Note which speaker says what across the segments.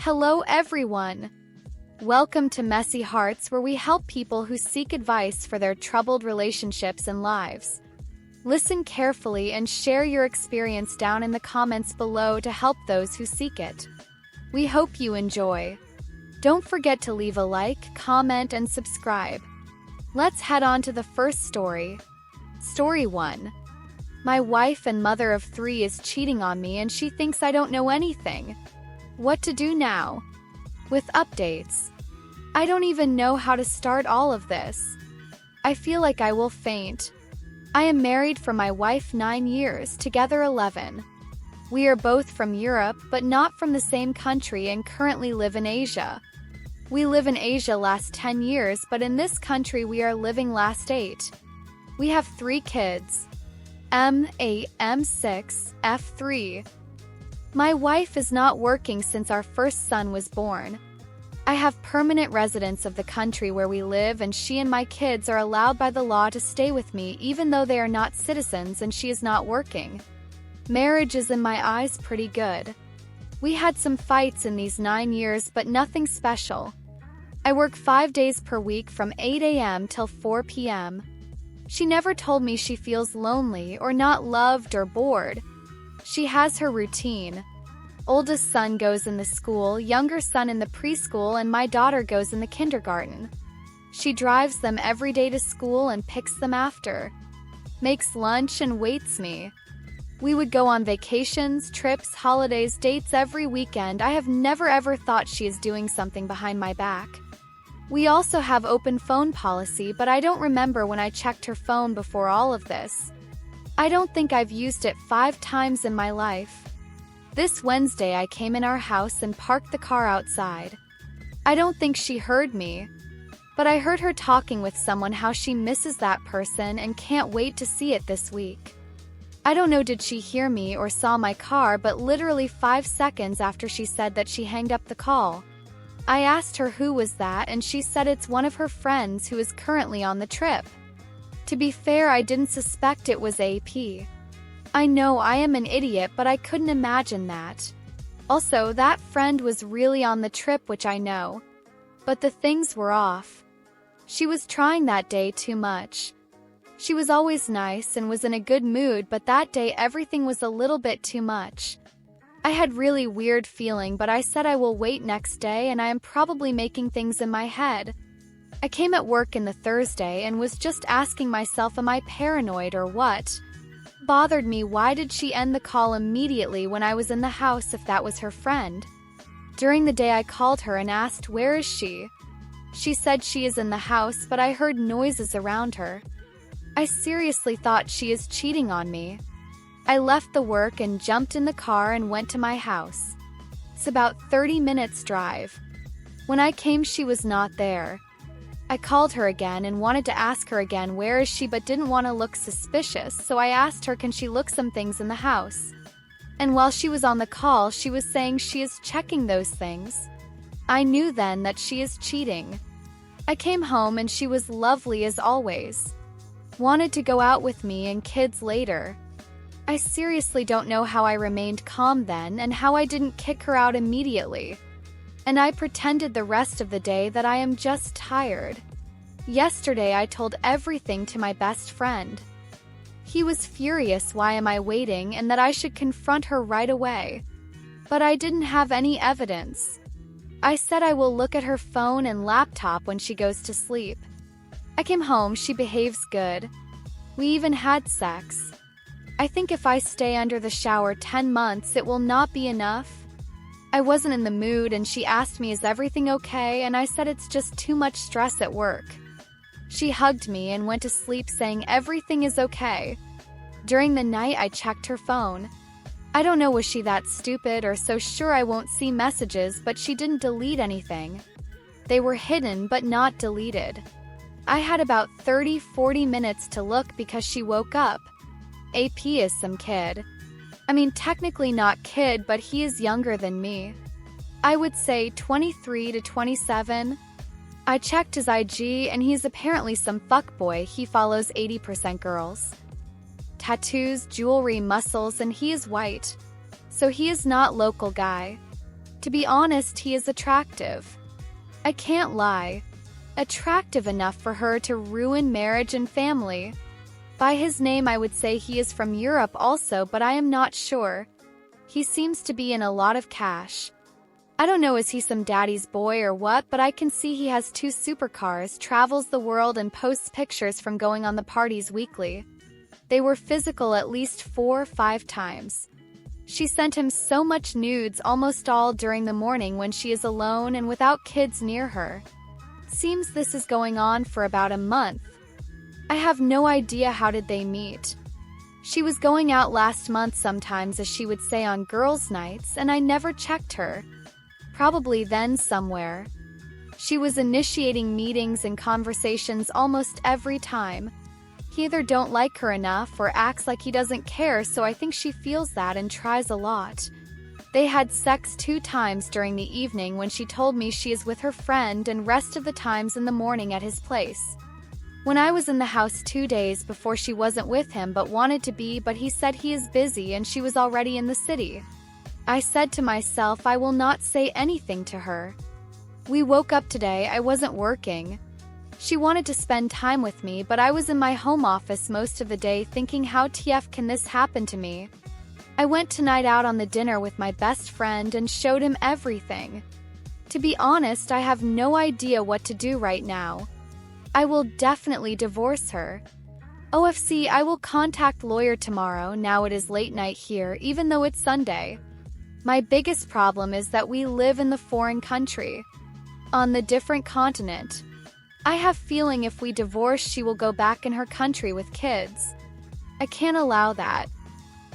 Speaker 1: Hello everyone! Welcome to Messy Hearts, where we help people who seek advice for their troubled relationships and lives. Listen carefully and share your experience down in the comments below to help those who seek it. We hope you enjoy. Don't forget to leave a like, comment, and subscribe. Let's head on to the first story. Story 1. My wife and mother of 3 is cheating on me and she thinks I don't know anything. What to do now? With updates. I don't even know how to start all of this. I feel like I will faint. I am married for my wife 9 years, together 11. We are both from Europe, but not from the same country, and currently live in Asia. We live in Asia last 10 years, but in this country we are living last 8. We have 3 kids. M8, M6, F3. My wife is not working since our first son was born. I have permanent residence of the country where we live, and she and my kids are allowed by the law to stay with me even though they are not citizens and she is not working. Marriage is in my eyes pretty good. We had some fights in these 9 years, but nothing special. I work 5 days per week from 8 a.m. till 4 p.m. She never told me she feels lonely or not loved or bored. She has her routine. Oldest son goes in the school, younger son in the preschool, and my daughter goes in the kindergarten. She drives them every day to school and picks them after. Makes lunch and waits me. We would go on vacations, trips, holidays, dates every weekend. I have never ever thought she is doing something behind my back. We also have open phone policy, but I don't remember when I checked her phone before all of this. I don't think I've used it 5 times in my life. This Wednesday I came in our house and parked the car outside. I don't think she heard me, but I heard her talking with someone how she misses that person and can't wait to see it this week. I don't know, did she hear me or saw my car, but literally 5 seconds after she said that, she hanged up the call. I asked her who was that, and she said it's one of her friends who is currently on the trip. To be fair, I didn't suspect it was AP. I know I am an idiot, but I couldn't imagine that. Also, that friend was really on the trip, which I know. But the things were off. She was trying that day too much. She was always nice and was in a good mood, but that day everything was a little bit too much. I had really weird feeling, but I said I will wait next day, and I am probably making things in my head. I came at work in the Thursday and was just asking myself, am I paranoid or what? Bothered me, why did she end the call immediately when I was in the house if that was her friend? During the day I called her and asked, where is she? She said she is in the house, but I heard noises around her. I seriously thought she is cheating on me. I left the work and jumped in the car and went to my house. It's about 30 minutes drive. When I came, she was not there. I called her again and wanted to ask her again where is she, but didn't want to look suspicious, so I asked her, can she look some things in the house? And while she was on the call, she was saying she is checking those things. I knew then that she is cheating. I came home and she was lovely as always. Wanted to go out with me and kids later. I seriously don't know how I remained calm then and how I didn't kick her out immediately. And I pretended the rest of the day that I am just tired. Yesterday I told everything to my best friend. He was furious, why am I waiting, and that I should confront her right away. But I didn't have any evidence. I said I will look at her phone and laptop when she goes to sleep. I came home, she behaves good. We even had sex. I think if I stay under the shower 10 months it will not be enough. I wasn't in the mood and she asked me, is everything okay? And I said it's just too much stress at work. She hugged me and went to sleep saying everything is okay. During the night I checked her phone. I don't know, was she that stupid or so sure I won't see messages, but she didn't delete anything. They were hidden but not deleted. I had about 30-40 minutes to look because she woke up. AP is some kid. I mean, technically not kid, but he is younger than me. I would say 23 to 27. I checked his IG and he's apparently some fuckboy. He follows 80% girls. Tattoos, jewelry, muscles, and he is white. So he is not local guy. To be honest, he is attractive. I can't lie. Attractive enough for her to ruin marriage and family. By his name I would say he is from Europe also, but I am not sure. He seems to be in a lot of cash. I don't know, is he some daddy's boy or what, but I can see he has 2 supercars, travels the world and posts pictures from going on the parties weekly. They were physical at least 4 or 5 times. She sent him so much nudes, almost all during the morning when she is alone and without kids near her. Seems this is going on for about a month. I have no idea how did they meet. She was going out last month sometimes, as she would say, on girls' nights, and I never checked her. Probably then somewhere. She was initiating meetings and conversations almost every time. He either don't like her enough or acts like he doesn't care, so I think she feels that and tries a lot. They had sex 2 times during the evening when she told me she is with her friend, and rest of the times in the morning at his place. When I was in the house 2 days before, she wasn't with him but wanted to be, but he said he is busy and she was already in the city. I said to myself I will not say anything to her. We woke up today, I wasn't working. She wanted to spend time with me, but I was in my home office most of the day thinking, how TF can this happen to me? I went tonight out on the dinner with my best friend and showed him everything. To be honest, I have no idea what to do right now. I will definitely divorce her. OFC, I will contact lawyer tomorrow. Now it is late night here, even though it's Sunday. My biggest problem is that we live in the foreign country. On the different continent. I have feeling if we divorce, she will go back in her country with kids. I can't allow that.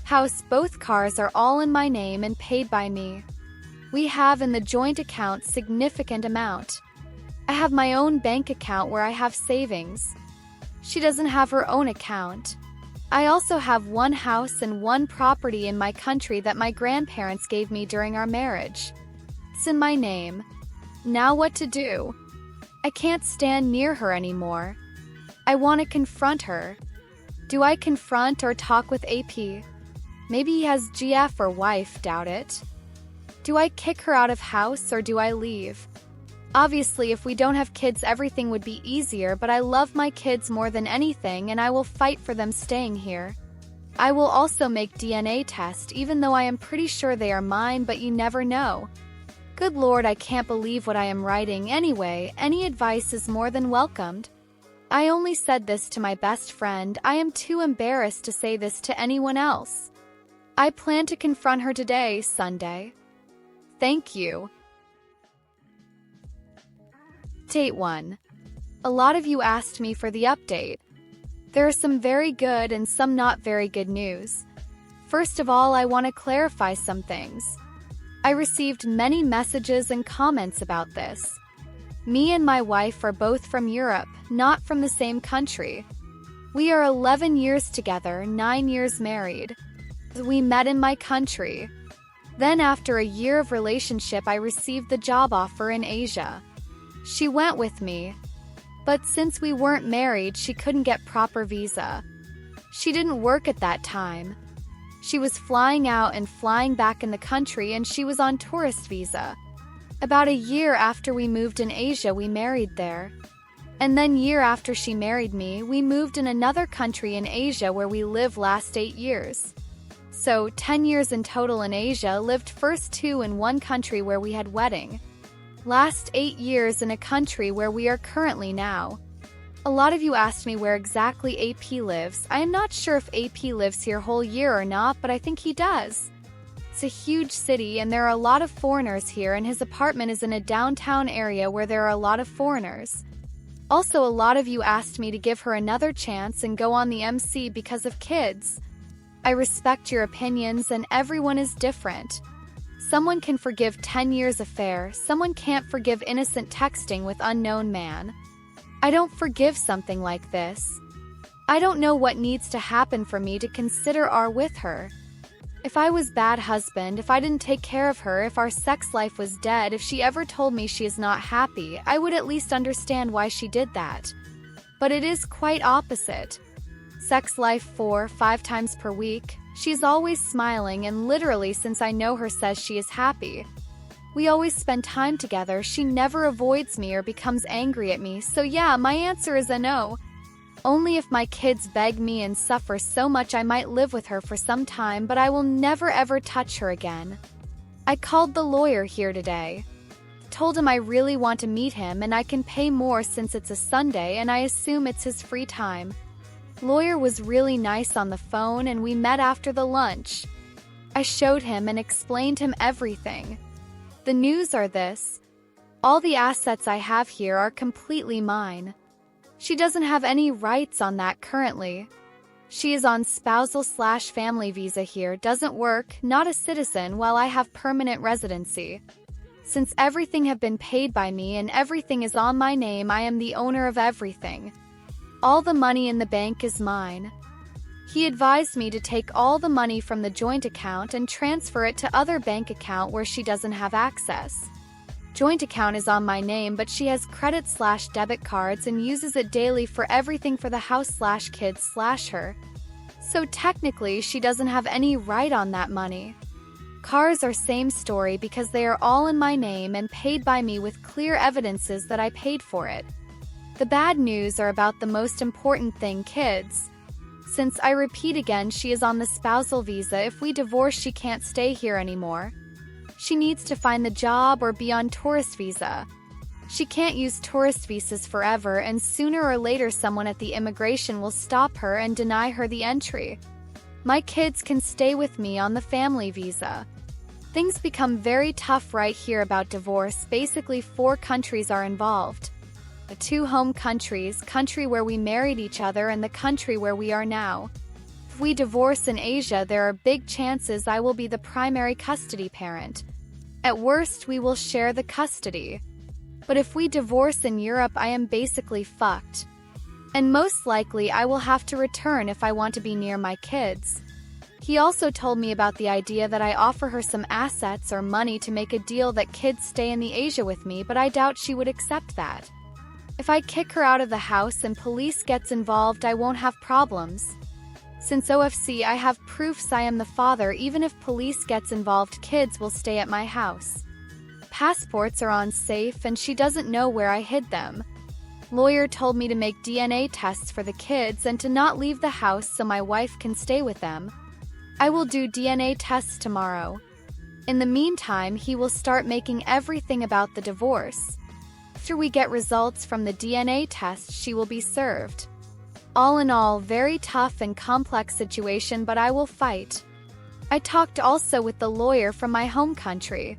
Speaker 1: House, both cars are all in my name and paid by me. We have in the joint account significant amount. I have my own bank account where I have savings. She doesn't have her own account. I also have 1 house and 1 property in my country that my grandparents gave me during our marriage. It's in my name. Now what to do? I can't stand near her anymore. I want to confront her. Do I confront or talk with AP? Maybe he has GF or wife, doubt it. Do I kick her out of house or do I leave? Obviously, if we don't have kids, everything would be easier, but I love my kids more than anything and I will fight for them staying here. I will also make DNA test, even though I am pretty sure they are mine, but you never know. Good Lord, I can't believe what I am writing. Anyway, any advice is more than welcomed. I only said this to my best friend. I am too embarrassed to say this to anyone else. I plan to confront her today, Sunday. Thank you. Update 1. A lot of you asked me for the update. There are some very good and some not very good news. First of all, I want to clarify some things. I received many messages and comments about this. Me and my wife are both from Europe, not from the same country. We are 11 years together, 9 years married. We met in my country. Then after a year of relationship, I received the job offer in Asia. She went with me. But since we weren't married, she couldn't get proper visa. She didn't work at that time. She was flying out and flying back in the country, and she was on tourist visa. About a year after we moved in Asia, we married there. And then year after she married me, we moved in another country in Asia where we lived last 8 years. So 10 years in total in Asia, lived first 2 in one country where we had wedding. Last 8 years in a country where we are currently now. A lot of you asked me where exactly AP lives. I am not sure if AP lives here whole year or not, but I think he does. It's a huge city and there are a lot of foreigners here, and his apartment is in a downtown area where there are a lot of foreigners. Also, a lot of you asked me to give her another chance and go on the MC because of kids. I respect your opinions and everyone is different. Someone can forgive 10 years affair, someone can't forgive innocent texting with unknown man. I don't forgive something like this. I don't know what needs to happen for me to consider our with her. If I was bad husband, if I didn't take care of her, if our sex life was dead, if she ever told me she is not happy, I would at least understand why she did that. But it is quite opposite. Sex life 4-5 times per week. She's always smiling and literally since I know her says she is happy. We always spend time together. She never avoids me or becomes angry at me, so yeah, my answer is a no. Only if my kids beg me and suffer so much I might live with her for some time, but I will never ever touch her again. I called the lawyer here today. Told him I really want to meet him and I can pay more since it's a Sunday and I assume it's his free time. Lawyer was really nice on the phone and we met after the lunch. I showed him and explained him everything. The news are this. All the assets I have here are completely mine. She doesn't have any rights on that currently. She is on spousal/family visa here, doesn't work, not a citizen, while I have permanent residency. Since everything have been paid by me and everything is on my name, I am the owner of everything. All the money in the bank is mine. He advised me to take all the money from the joint account and transfer it to other bank account where she doesn't have access. Joint account is on my name, but she has credit/debit cards and uses it daily for everything for the house/kids/her. So technically, she doesn't have any right on that money. Cars are same story because they are all in my name and paid by me with clear evidences that I paid for it. The bad news are about the most important thing, kids. Since I repeat again, she is on the spousal visa. If we divorce, she can't stay here anymore. She needs to find the job or be on tourist visa. She can't use tourist visas forever, and sooner or later someone at the immigration will stop her and deny her the entry. My kids can stay with me on the family visa. Things become very tough right here about divorce. Basically, 4 countries are involved. The 2 home countries, country where we married each other and the country where we are now. If we divorce in Asia, there are big chances I will be the primary custody parent. At worst, we will share the custody. But if we divorce in Europe, I am basically fucked. And most likely I will have to return if I want to be near my kids. He also told me about the idea that I offer her some assets or money to make a deal that kids stay in the Asia with me, but I doubt she would accept that. If I kick her out of the house and police gets involved, I won't have problems. Since OFC, I have proofs I am the father. Even if police gets involved, kids will stay at my house. Passports are on safe and she doesn't know where I hid them. Lawyer told me to make DNA tests for the kids and to not leave the house so my wife can stay with them. I will do DNA tests tomorrow. In the meantime, he will start making everything about the divorce. After we get results from the DNA test, she will be served. All in all, very tough and complex situation, but I will fight. I talked also with the lawyer from my home country.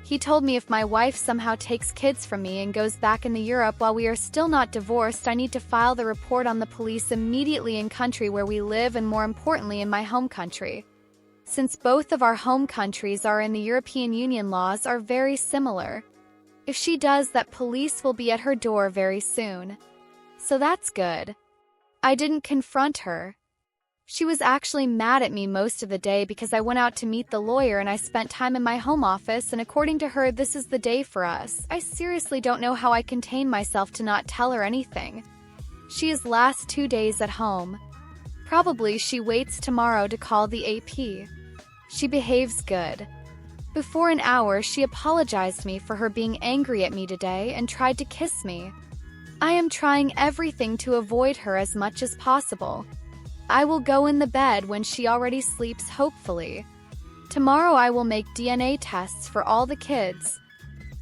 Speaker 1: He told me if my wife somehow takes kids from me and goes back into Europe while we are still not divorced, I need to file the report on the police immediately in country where we live and more importantly in my home country. Since both of our home countries are in the European Union, laws are very similar. If she does that, police will be at her door very soon. So that's good. I didn't confront her. She was actually mad at me most of the day because I went out to meet the lawyer and I spent time in my home office, and according to her, this is the day for us. I seriously don't know how I contain myself to not tell her anything. She is last 2 days at home. Probably she waits tomorrow to call the AP. She behaves good. Before an hour, she apologized me for her being angry at me today and tried to kiss me. I am trying everything to avoid her as much as possible. I will go in the bed when she already sleeps, hopefully. Tomorrow I will make DNA tests for all the kids.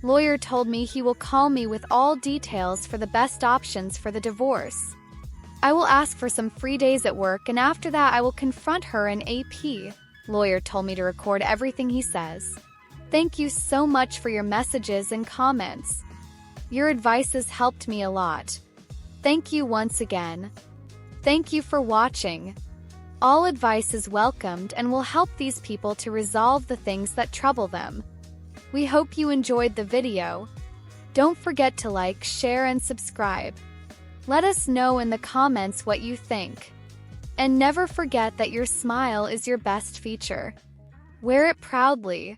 Speaker 1: Lawyer told me he will call me with all details for the best options for the divorce. I will ask for some free days at work, and after that I will confront her in AP. Lawyer told me to record everything he says. Thank you so much for your messages and comments. Your advice has helped me a lot. Thank you once again. Thank you for watching. All advice is welcomed and will help these people to resolve the things that trouble them. We hope you enjoyed the video. Don't forget to like, share, and subscribe. Let us know in the comments what you think. And never forget that your smile is your best feature. Wear it proudly.